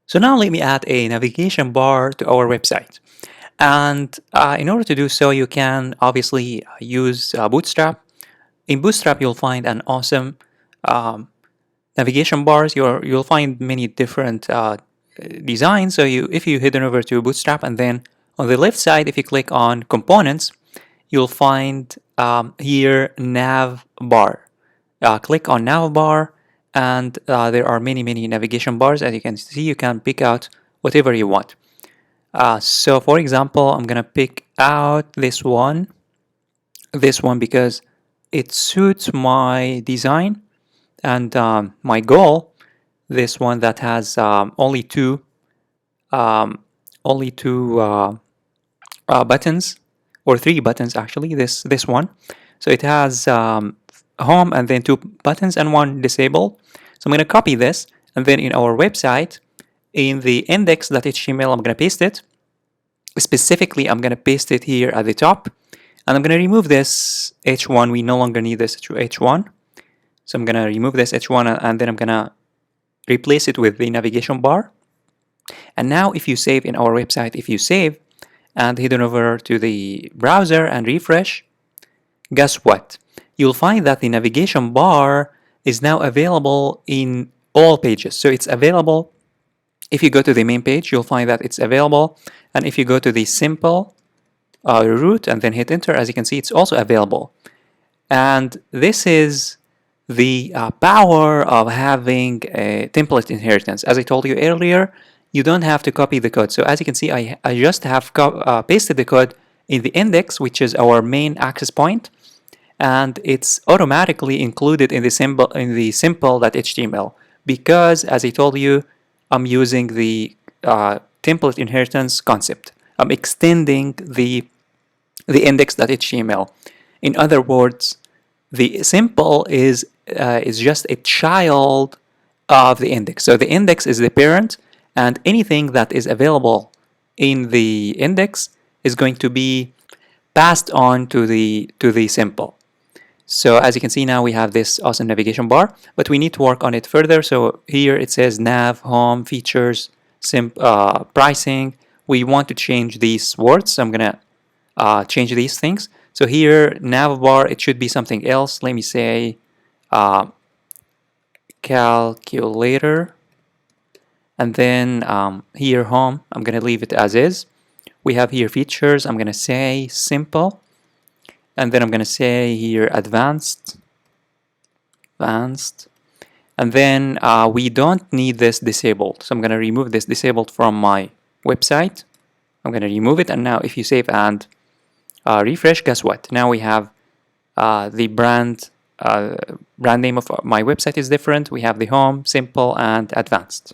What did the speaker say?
So now let me add a navigation bar to our website. And in order to do so, you can obviously use Bootstrap. In Bootstrap, you'll find an awesome um, navigation bars. You'll find many different designs. So if you head on over to Bootstrap, and then on the left side, if you click on components, you'll find here nav bar. Click on nav bar, and there are many navigation bars. As you can see, you can pick out whatever you want. So for example, I'm gonna pick out this one because it suits my design and my goal. This one that has um, only two buttons, or three buttons actually. This one, so it has home and then two buttons and one disable. So I'm going to copy this, and then in our website, in the index.html, I'm going to paste it. Specifically, I'm going to paste it here at the top, and I'm going to remove this h1. We no longer need this h1. So I'm going to remove this h1, and then I'm going to replace it with the navigation bar. And now if you save in our website, if you save and head on over to the browser and refresh, guess what? You'll find that the navigation bar is now available in all pages. So it's available. If you go to the main page, you'll find that it's available. And if you go to the simple route and then hit enter, as you can see, it's also available. And this is the power of having a template inheritance. As I told you earlier, you don't have to copy the code. So as you can see, I just have pasted the code in the index, which is our main access point, and it's automatically included in the simple.html, because as I told you, I'm using the template inheritance concept. I'm extending the index.html. In other words, the simple is just a child of the index. So the index is the parent, and anything that is available in the index is going to be passed on to the simple. So as you can see, now we have this awesome navigation bar, but we need to work on it further. So here it says nav, home, features, pricing. We want to change these words, so I'm gonna change these things. So here, nav bar, it should be something else. Let me say calculator. And then here, home, I'm going to leave it as is. We have here features. I'm going to say simple. And then I'm going to say here advanced. And then we don't need this disabled. So I'm going to remove this disabled from my website. I'm going to remove it. And now if you save and refresh, guess what? Now we have the brand name of my website is different. We have the home, simple, and advanced.